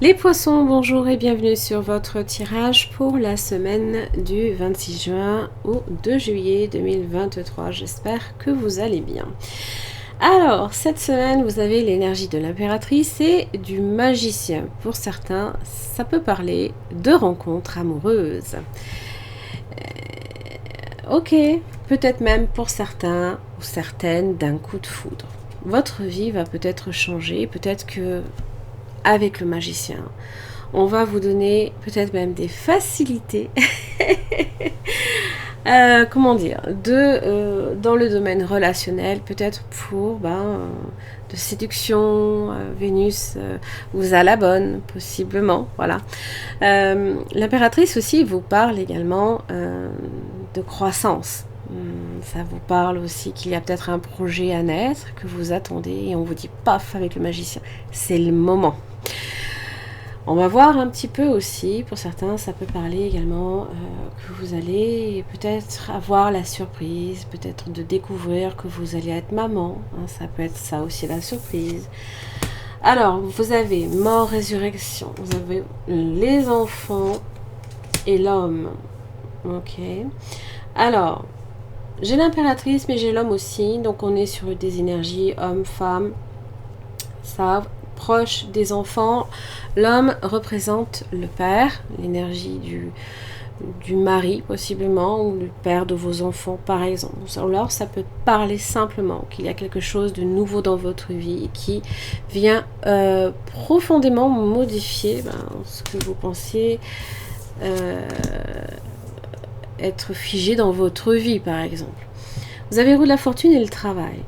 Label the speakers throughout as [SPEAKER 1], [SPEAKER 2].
[SPEAKER 1] Les poissons, bonjour et bienvenue sur votre tirage pour la semaine du 26 juin au 2 juillet 2023. J'espère que vous allez bien. Alors, cette semaine, vous avez l'énergie de l'impératrice et du magicien. Pour certains, ça peut parler de rencontres amoureuses. Ok, peut-être même pour certains ou certaines d'un coup de foudre. Votre vie va peut-être changer, peut-être que avec le magicien, on va vous donner peut-être même des facilités, comment dire, dans le domaine relationnel, peut-être pour de séduction, Vénus vous a la bonne, possiblement, voilà. L'impératrice aussi vous parle également de croissance. Ça vous parle aussi qu'il y a peut-être un projet à naître, que vous attendez, et on vous dit paf avec le magicien, c'est le moment. On va voir un petit peu aussi, pour certains, ça peut parler également que vous allez peut-être avoir la surprise, peut-être de découvrir que vous allez être maman. Ça peut être ça aussi la surprise. Alors, vous avez mort, résurrection, vous avez les enfants et l'homme. Ok. Alors, j'ai l'impératrice, mais j'ai l'homme aussi. Donc, on est sur des énergies homme, femme. Ça, proche des enfants. L'homme représente le père, l'énergie du mari possiblement, ou le père de vos enfants par exemple. Alors ça peut parler simplement qu'il y a quelque chose de nouveau dans votre vie qui vient profondément modifier ce que vous pensiez être figé dans votre vie par exemple. Vous avez roue de la fortune et le travail.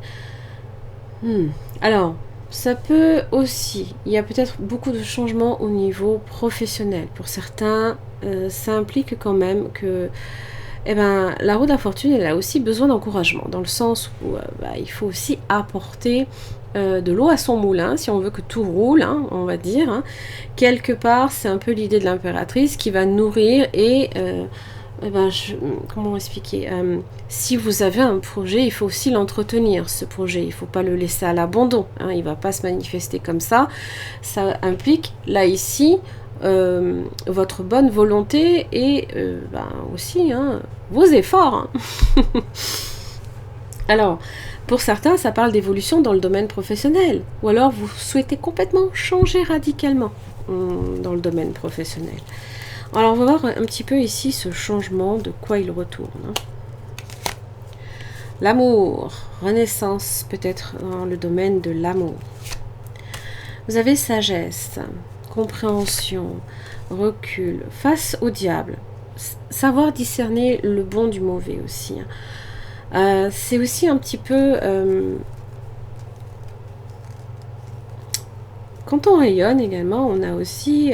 [SPEAKER 1] Alors, ça peut aussi, il y a peut-être beaucoup de changements au niveau professionnel. Pour certains, ça implique quand même que la roue de la fortune, elle a aussi besoin d'encouragement, dans le sens où il faut aussi apporter de l'eau à son moulin, si on veut que tout roule, on va dire. Quelque part, c'est un peu l'idée de l'impératrice qui va nourrir et... comment expliquer, si vous avez un projet, il faut aussi l'entretenir, ce projet. Il ne faut pas le laisser à l'abandon. Il ne va pas se manifester comme ça. Ça implique, là, ici, votre bonne volonté et aussi vos efforts. Alors, pour certains, ça parle d'évolution dans le domaine professionnel. Ou alors, vous souhaitez complètement changer radicalement dans le domaine professionnel. Alors, on va voir un petit peu ici ce changement, de quoi il retourne. L'amour, renaissance peut-être dans le domaine de l'amour. Vous avez sagesse, compréhension, recul, face au diable. Savoir discerner le bon du mauvais aussi. C'est aussi un petit peu... quand on rayonne également, on a aussi...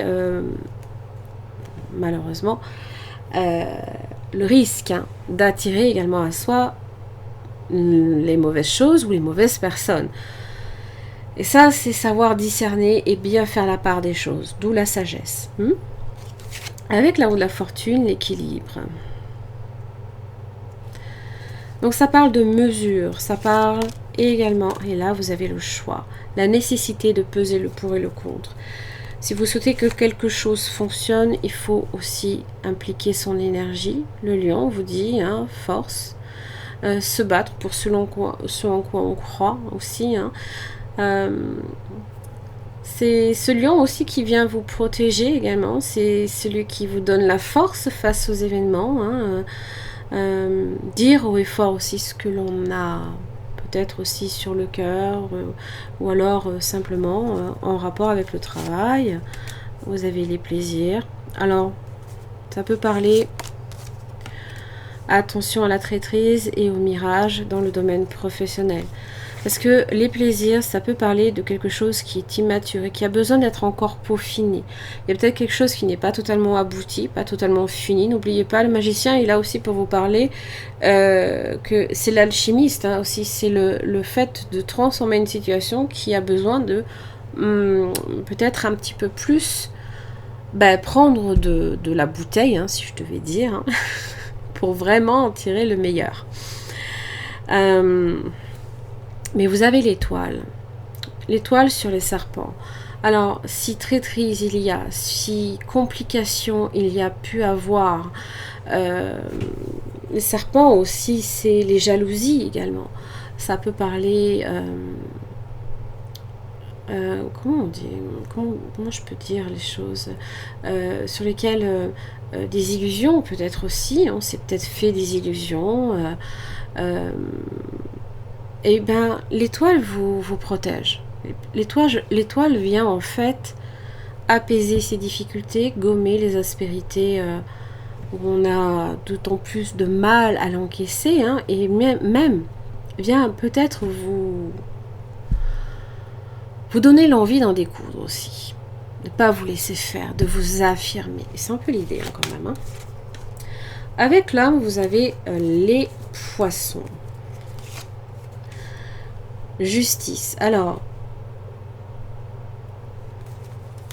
[SPEAKER 1] malheureusement, le risque d'attirer également à soi les mauvaises choses ou les mauvaises personnes. Et ça, c'est savoir discerner et bien faire la part des choses, d'où la sagesse. Avec la roue de la fortune, l'équilibre. Donc ça parle de mesure, ça parle également, et là vous avez le choix, la nécessité de peser le pour et le contre. Si vous souhaitez que quelque chose fonctionne, il faut aussi impliquer son énergie. Le lion vous dit, force, se battre pour ce en quoi on croit aussi. C'est ce lion aussi qui vient vous protéger également. C'est celui qui vous donne la force face aux événements. Dire haut et fort aussi ce que l'on a peut-être aussi sur le cœur, ou alors simplement en rapport avec le travail. Vous avez les plaisirs. Alors, ça peut parler attention à la traîtrise et au mirage dans le domaine professionnel. Parce que les plaisirs, ça peut parler de quelque chose qui est immature et qui a besoin d'être encore peaufiné. Il y a peut-être quelque chose qui n'est pas totalement abouti, pas totalement fini. N'oubliez pas, le magicien est là aussi pour vous parler que c'est l'alchimiste aussi. C'est le fait de transformer une situation qui a besoin de peut-être un petit peu plus prendre de la bouteille, si je devais dire, pour vraiment en tirer le meilleur. Mais vous avez l'étoile. L'étoile sur les serpents. Alors, si traîtrise il y a, si complications il y a pu avoir, les serpents aussi, c'est les jalousies également. Ça peut parler, comment on dit, comment je peux dire les choses, sur lesquelles des illusions peut-être aussi, on s'est peut-être fait des illusions, et ben l'étoile vous protège. L'étoile vient en fait apaiser ces difficultés, gommer les aspérités où on a d'autant plus de mal à l'encaisser, hein, et même vient peut-être vous donner l'envie d'en découdre aussi. De ne pas vous laisser faire, de vous affirmer. C'est un peu l'idée hein, quand même. Hein. Avec l'homme, vous avez les poissons. Justice. Alors,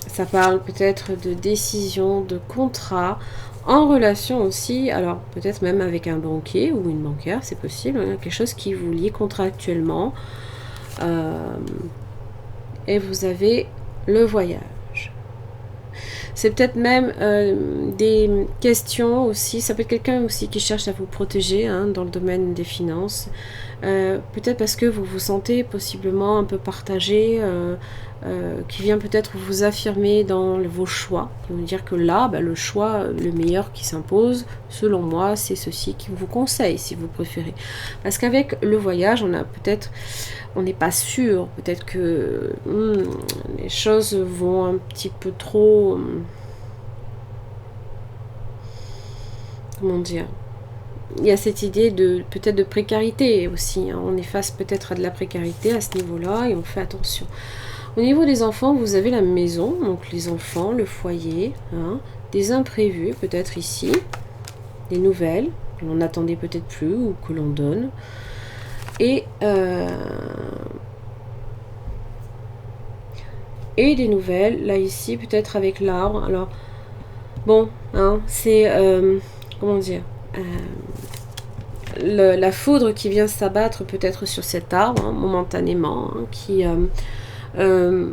[SPEAKER 1] ça parle peut-être de décision, de contrat, en relation aussi, alors peut-être même avec un banquier ou une banquière, c'est possible, hein, quelque chose qui vous lie contractuellement. Et vous avez le voyage. C'est peut-être même des questions aussi, ça peut être quelqu'un aussi qui cherche à vous protéger hein, dans le domaine des finances. Peut-être parce que vous vous sentez possiblement un peu partagé, qui vient peut-être vous affirmer dans vos choix, qui vous dire que là, bah, le choix, le meilleur qui s'impose, selon moi, c'est ceci qui vous conseille, si vous préférez. Parce qu'avec le voyage, on a peut-être, on n'est pas sûr, peut-être que les choses vont un petit peu trop, comment dire, il y a cette idée de peut-être de précarité aussi. Hein. On est face peut-être à de la précarité à ce niveau-là et on fait attention. Au niveau des enfants, vous avez la maison, donc les enfants, le foyer, hein, des imprévus peut-être ici, des nouvelles que l'on n'attendait peut-être plus ou que l'on donne. Et des nouvelles, là ici peut-être avec l'arbre. Alors, bon, hein, c'est, comment dire, la foudre qui vient s'abattre peut-être sur cet arbre, hein, momentanément, hein, qui ne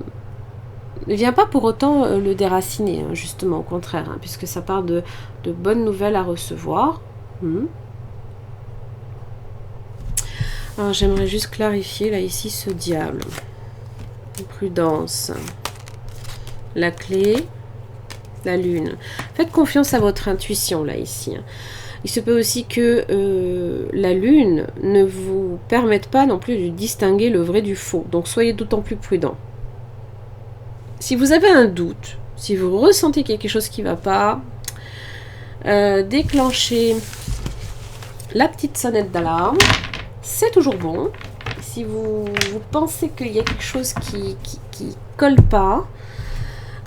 [SPEAKER 1] vient pas pour autant le déraciner, hein, justement, au contraire, hein, puisque ça part de bonnes nouvelles à recevoir. Alors, j'aimerais juste clarifier, là, ici, ce diable. Prudence. La clé. La lune. Faites confiance à votre intuition, là, ici. Il se peut aussi que la lune ne vous permette pas non plus de distinguer le vrai du faux. Donc, soyez d'autant plus prudent. Si vous avez un doute, si vous ressentez quelque chose qui ne va pas, déclenchez la petite sonnette d'alarme. C'est toujours bon. Si vous pensez qu'il y a quelque chose qui colle pas,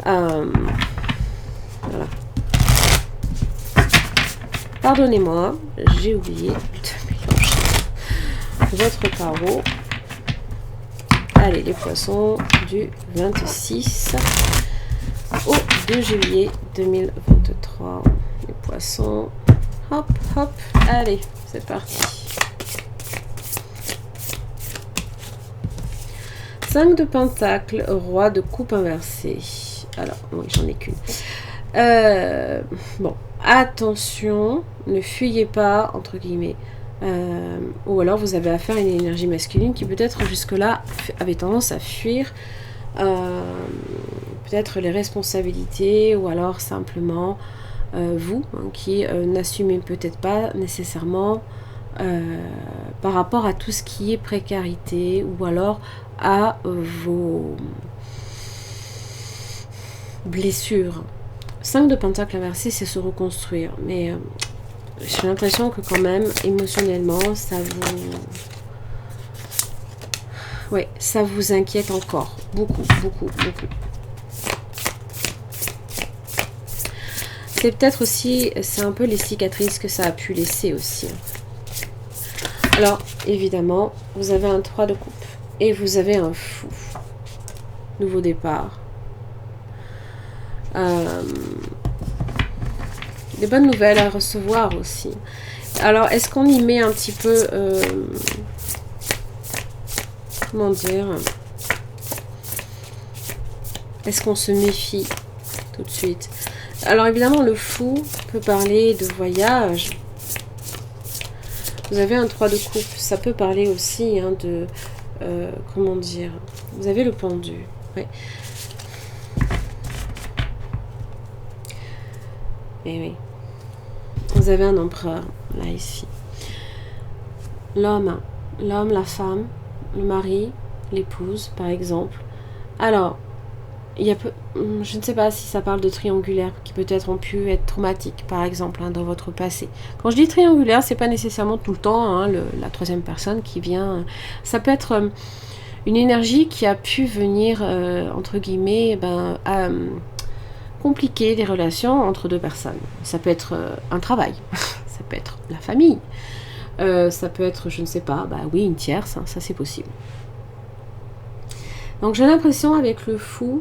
[SPEAKER 1] voilà. Pardonnez-moi, j'ai oublié de mélanger votre tarot. Allez, les poissons du 26 au 2 juillet 2023. Les poissons, hop, hop, allez, c'est parti. 5 de pentacles, roi de coupe inversée. Alors, oui, j'en ai qu'une. Bon, attention, ne fuyez pas, entre guillemets. Ou alors vous avez affaire à une énergie masculine qui peut-être jusque-là avait tendance à fuir peut-être les responsabilités ou alors simplement vous hein, qui n'assumez peut-être pas nécessairement par rapport à tout ce qui est précarité ou alors à vos blessures. 5 de pentacles inversés, c'est se reconstruire, mais j'ai l'impression que quand même, émotionnellement, ça vous inquiète encore. Beaucoup, beaucoup, beaucoup. C'est peut-être aussi, c'est un peu les cicatrices que ça a pu laisser aussi. Alors, évidemment, vous avez un 3 de coupe et vous avez un fou. Nouveau départ. Des bonnes nouvelles à recevoir aussi. Alors, est-ce qu'on y met un petit peu... comment dire? Est-ce qu'on se méfie tout de suite? Alors évidemment, le fou peut parler de voyage. Vous avez un 3 de coupe. Ça peut parler aussi hein, de... comment dire? Vous avez le pendu. Ouais. Et oui. Vous avez un empereur, là, ici. L'homme, la femme, le mari, l'épouse, par exemple. Alors, il y a je ne sais pas si ça parle de triangulaire, qui peut-être ont pu être traumatiques, par exemple, hein, dans votre passé. Quand je dis triangulaire, c'est pas nécessairement tout le temps hein, la troisième personne qui vient. Ça peut être une énergie qui a pu venir, entre guillemets, compliquer les relations entre deux personnes. Ça peut être un travail, ça peut être la famille, ça peut être, je ne sais pas, oui, une tierce, hein, ça c'est possible. Donc j'ai l'impression avec le fou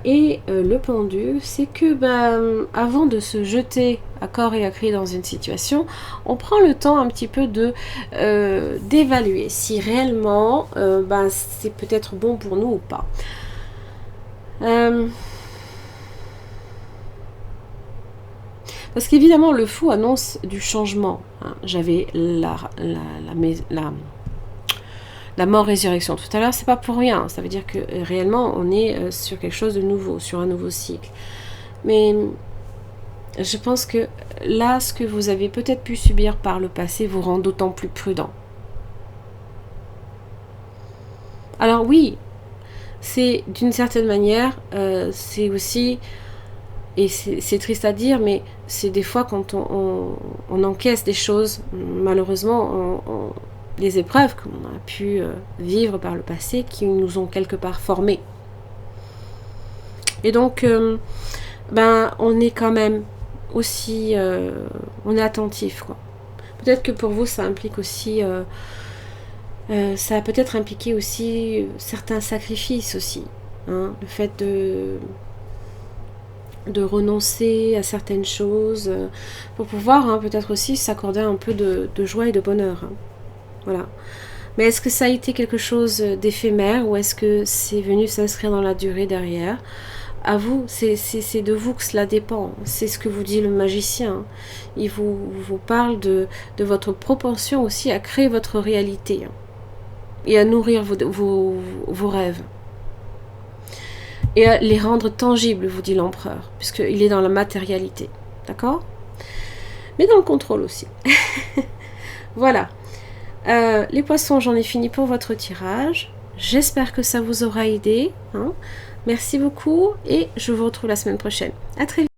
[SPEAKER 1] et le pendu, c'est que avant de se jeter à corps et à cri dans une situation, on prend le temps un petit peu de d'évaluer si réellement c'est peut-être bon pour nous ou pas. Parce qu'évidemment, le fou annonce du changement. Hein. J'avais la mort-résurrection tout à l'heure, c'est pas pour rien. Ça veut dire que réellement, on est sur quelque chose de nouveau, sur un nouveau cycle. Mais je pense que là, ce que vous avez peut-être pu subir par le passé vous rend d'autant plus prudent. Alors oui, c'est d'une certaine manière, c'est aussi... Et c'est triste à dire, mais c'est des fois quand on encaisse des choses, malheureusement, des épreuves qu'on a pu vivre par le passé qui nous ont quelque part formés. Et donc, on est quand même aussi, on est attentif, quoi. Peut-être que pour vous, ça implique aussi, ça a peut-être impliqué aussi certains sacrifices aussi, hein, le fait de renoncer à certaines choses pour pouvoir hein, peut-être aussi s'accorder un peu de joie et de bonheur. Hein. Voilà. Mais est-ce que ça a été quelque chose d'éphémère ou est-ce que c'est venu s'inscrire dans la durée derrière? À vous, c'est de vous que cela dépend. C'est ce que vous dit le magicien. Il vous parle de votre propension aussi à créer votre réalité hein, et à nourrir vos rêves. Et à les rendre tangibles, vous dit l'empereur, puisqu'il est dans la matérialité. D'accord? Mais dans le contrôle aussi. Voilà. Les poissons, j'en ai fini pour votre tirage. J'espère que ça vous aura aidé. Hein. Merci beaucoup et je vous retrouve la semaine prochaine. À très vite.